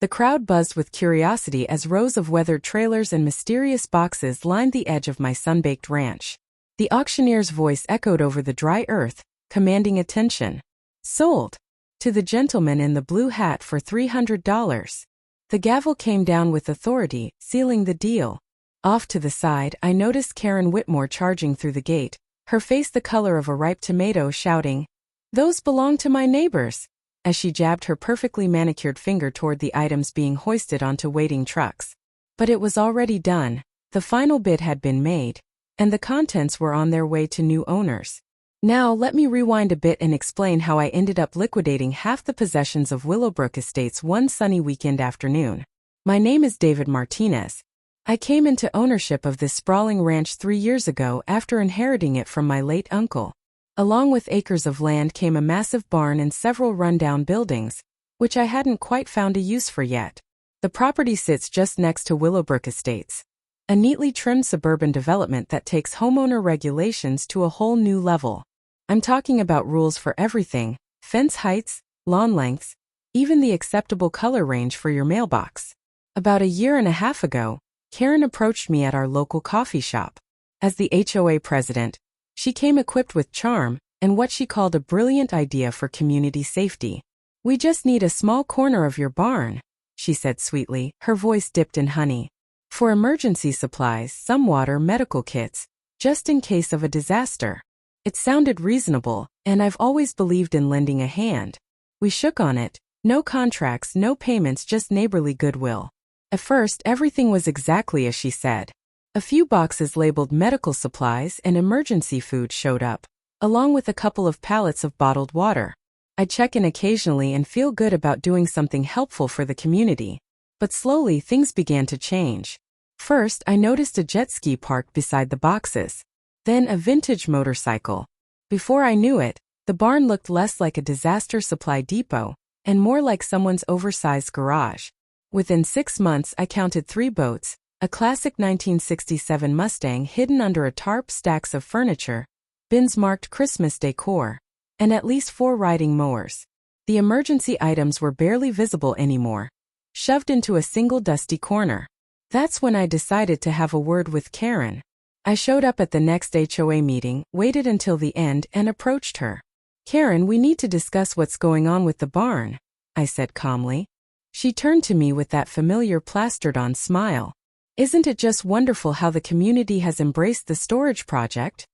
The crowd buzzed with curiosity as rows of weathered trailers and mysterious boxes lined the edge of my sun-baked ranch. The auctioneer's voice echoed over the dry earth, commanding attention. Sold! To the gentleman in the blue hat for $300. The gavel came down with authority, sealing the deal. Off to the side, I noticed Karen Whitmore charging through the gate, her face the color of a ripe tomato, shouting, "Those belong to my neighbors," as she jabbed her perfectly manicured finger toward the items being hoisted onto waiting trucks. But it was already done. The final bid had been made, and the contents were on their way to new owners. Now let me rewind a bit and explain how I ended up liquidating half the possessions of Willowbrook Estates one sunny weekend afternoon. My name is David Martinez. I came into ownership of this sprawling ranch 3 years ago after inheriting it from my late uncle. Along with acres of land came a massive barn and several rundown buildings, which I hadn't quite found a use for yet. The property sits just next to Willowbrook Estates, a neatly trimmed suburban development that takes homeowner regulations to a whole new level. I'm talking about rules for everything: fence heights, lawn lengths, even the acceptable color range for your mailbox. About a year and a half ago, Karen approached me at our local coffee shop. As the HOA president, she came equipped with charm and what she called a brilliant idea for community safety. "We just need a small corner of your barn," she said sweetly, her voice dipped in honey. "For emergency supplies, some water, medical kits, just in case of a disaster." It sounded reasonable, and I've always believed in lending a hand. We shook on it. No contracts, no payments, just neighborly goodwill. At first, everything was exactly as she said. A few boxes labeled medical supplies and emergency food showed up, along with a couple of pallets of bottled water. I'd check in occasionally and feel good about doing something helpful for the community. But slowly, things began to change. First, I noticed a jet ski parked beside the boxes. Then a vintage motorcycle. Before I knew it, the barn looked less like a disaster supply depot and more like someone's oversized garage. Within 6 months, I counted 3 boats, a classic 1967 Mustang hidden under a tarp, stacks of furniture, bins marked Christmas decor, and at least 4 riding mowers. The emergency items were barely visible anymore, shoved into a single dusty corner. That's when I decided to have a word with Karen. I showed up at the next HOA meeting, waited until the end, and approached her. "Karen, we need to discuss what's going on with the barn," I said calmly. She turned to me with that familiar plastered-on smile. "Isn't it just wonderful how the community has embraced the storage project?"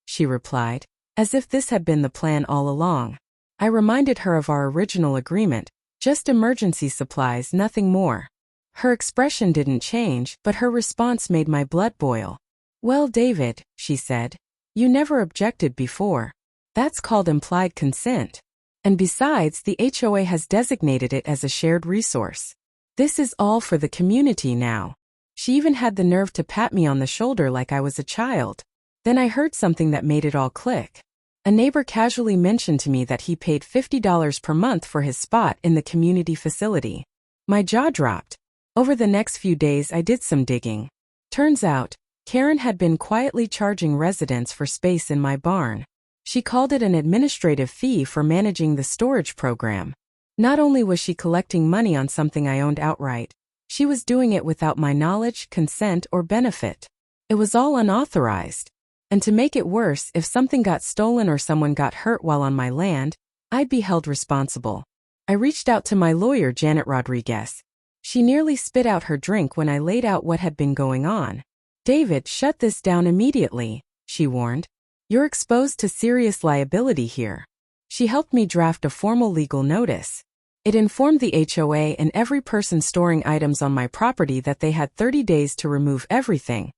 she replied, as if this had been the plan all along. I reminded her of our original agreement, just emergency supplies, nothing more. Her expression didn't change, but her response made my blood boil. "Well, David," she said, "you never objected before. That's called implied consent. And besides, the HOA has designated it as a shared resource. This is all for the community now." She even had the nerve to pat me on the shoulder like I was a child. Then I heard something that made it all click. A neighbor casually mentioned to me that he paid $50 per month for his spot in the community facility. My jaw dropped. Over the next few days, I did some digging. Turns out, Karen had been quietly charging residents for space in my barn. She called it an administrative fee for managing the storage program. Not only was she collecting money on something I owned outright, she was doing it without my knowledge, consent, or benefit. It was all unauthorized. And to make it worse, if something got stolen or someone got hurt while on my land, I'd be held responsible. I reached out to my lawyer, Janet Rodriguez. She nearly spit out her drink when I laid out what had been going on. "David, shut this down immediately," she warned. "You're exposed to serious liability here." She helped me draft a formal legal notice. It informed the HOA and every person storing items on my property that they had 30 days to remove everything,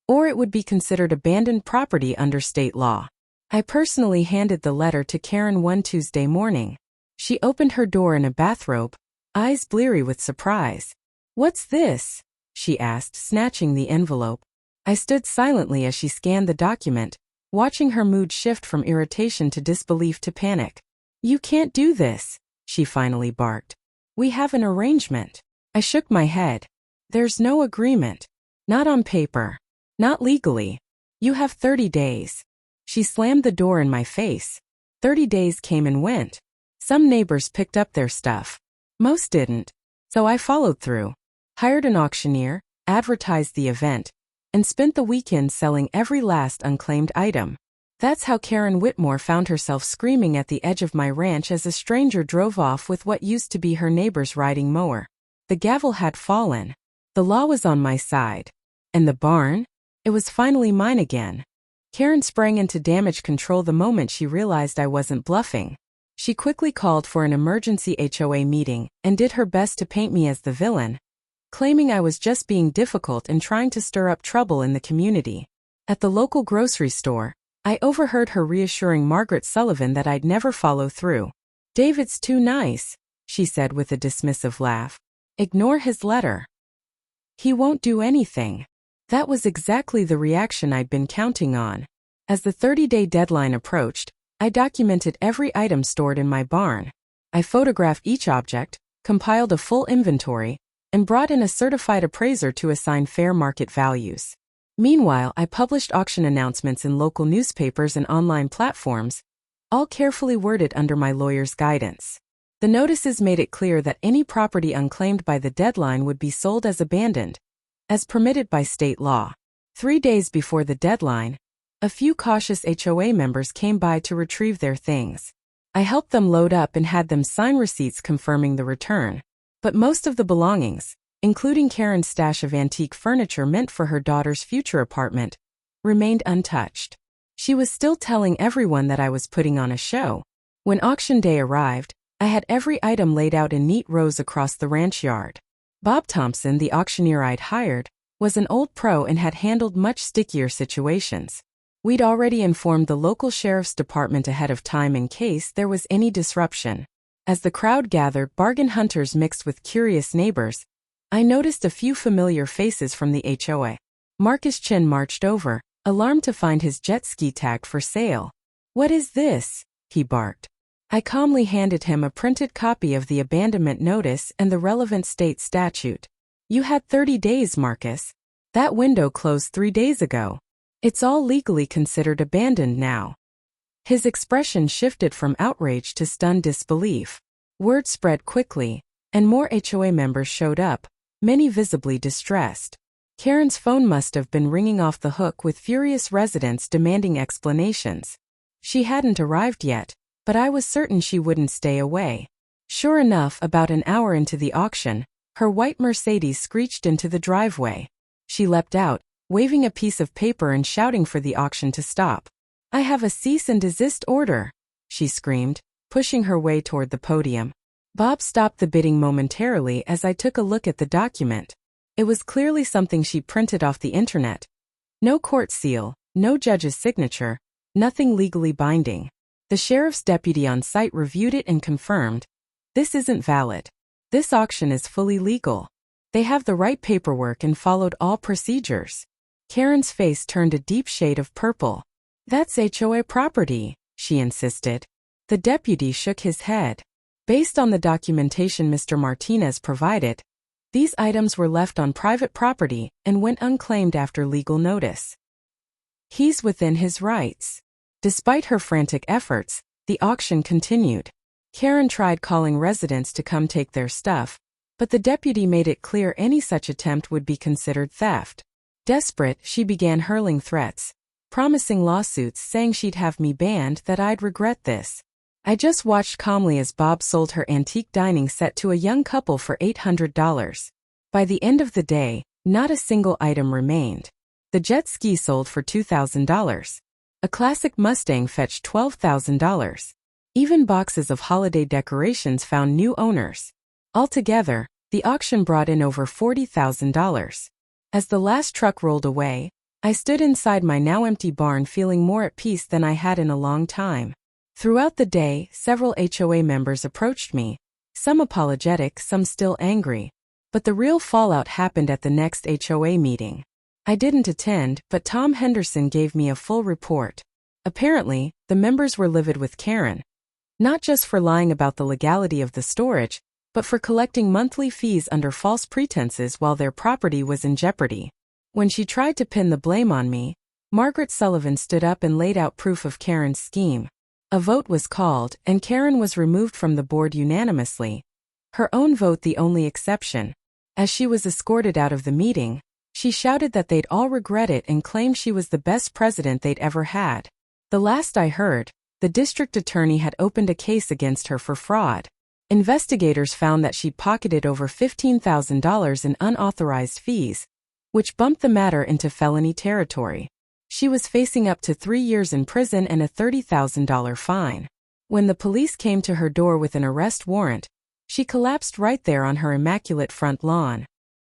or it would be considered abandoned property under state law. I personally handed the letter to Karen one Tuesday morning. She opened her door in a bathrobe, eyes bleary with surprise. "What's this?" she asked, snatching the envelope. I stood silently as she scanned the document, watching her mood shift from irritation to disbelief to panic. "You can't do this," she finally barked. "We have an arrangement." I shook my head. "There's no agreement. Not on paper. Not legally. You have 30 days. She slammed the door in my face. 30 days came and went. Some neighbors picked up their stuff. Most didn't. So I followed through, hired an auctioneer, advertised the event, and spent the weekend selling every last unclaimed item. That's how Karen Whitmore found herself screaming at the edge of my ranch as a stranger drove off with what used to be her neighbor's riding mower. The gavel had fallen. The law was on my side. And the barn? It was finally mine again. Karen sprang into damage control the moment she realized I wasn't bluffing. She quickly called for an emergency HOA meeting and did her best to paint me as the villain, claiming I was just being difficult and trying to stir up trouble in the community. At the local grocery store, I overheard her reassuring Margaret Sullivan that I'd never follow through. "David's too nice," she said with a dismissive laugh. "Ignore his letter. He won't do anything." That was exactly the reaction I'd been counting on. As the 30-day deadline approached, I documented every item stored in my barn. I photographed each object, compiled a full inventory, and brought in a certified appraiser to assign fair market values. Meanwhile, I published auction announcements in local newspapers and online platforms, all carefully worded under my lawyer's guidance. The notices made it clear that any property unclaimed by the deadline would be sold as abandoned, as permitted by state law. 3 days before the deadline, a few cautious HOA members came by to retrieve their things. I helped them load up and had them sign receipts confirming the return. But most of the belongings, including Karen's stash of antique furniture meant for her daughter's future apartment, remained untouched. She was still telling everyone that I was putting on a show. When auction day arrived, I had every item laid out in neat rows across the ranch yard. Bob Thompson, the auctioneer I'd hired, was an old pro and had handled much stickier situations. We'd already informed the local sheriff's department ahead of time in case there was any disruption. As the crowd gathered, bargain hunters mixed with curious neighbors, I noticed a few familiar faces from the HOA. Marcus Chin marched over, alarmed to find his jet ski tagged for sale. "What is this?" he barked. I calmly handed him a printed copy of the abandonment notice and the relevant state statute. "You had 30 days, Marcus. That window closed 3 days ago. It's all legally considered abandoned now." His expression shifted from outrage to stunned disbelief. Word spread quickly, and more HOA members showed up, many visibly distressed. Karen's phone must have been ringing off the hook with furious residents demanding explanations. She hadn't arrived yet, but I was certain she wouldn't stay away. Sure enough, about an hour into the auction, her white Mercedes screeched into the driveway. She leapt out, waving a piece of paper and shouting for the auction to stop. "I have a cease and desist order," she screamed, pushing her way toward the podium. Bob stopped the bidding momentarily as I took a look at the document. It was clearly something she printed off the internet. No court seal, no judge's signature, nothing legally binding. The sheriff's deputy on site reviewed it and confirmed, "This isn't valid. This auction is fully legal. They have the right paperwork and followed all procedures." Karen's face turned a deep shade of purple. "That's HOA property," she insisted. The deputy shook his head. "Based on the documentation Mr. Martinez provided, these items were left on private property and went unclaimed after legal notice. He's within his rights." Despite her frantic efforts, the auction continued. Karen tried calling residents to come take their stuff, but the deputy made it clear any such attempt would be considered theft. Desperate, she began hurling threats, promising lawsuits, saying she'd have me banned, that I'd regret this. I just watched calmly as Bob sold her antique dining set to a young couple for $800. By the end of the day, not a single item remained. The jet ski sold for $2,000. A classic Mustang fetched $12,000. Even boxes of holiday decorations found new owners. Altogether, the auction brought in over $40,000. As the last truck rolled away, I stood inside my now empty barn feeling more at peace than I had in a long time. Throughout the day, several HOA members approached me, some apologetic, some still angry. But the real fallout happened at the next HOA meeting. I didn't attend, but Tom Henderson gave me a full report. Apparently, the members were livid with Karen, not just for lying about the legality of the storage, but for collecting monthly fees under false pretenses while their property was in jeopardy. When she tried to pin the blame on me, Margaret Sullivan stood up and laid out proof of Karen's scheme. A vote was called, and Karen was removed from the board unanimously, her own vote the only exception. As she was escorted out of the meeting, she shouted that they'd all regret it and claimed she was the best president they'd ever had. The last I heard, the district attorney had opened a case against her for fraud. Investigators found that she'd pocketed over $15,000 in unauthorized fees, which bumped the matter into felony territory. She was facing up to 3 years in prison and a $30,000 fine. When the police came to her door with an arrest warrant, she collapsed right there on her immaculate front lawn.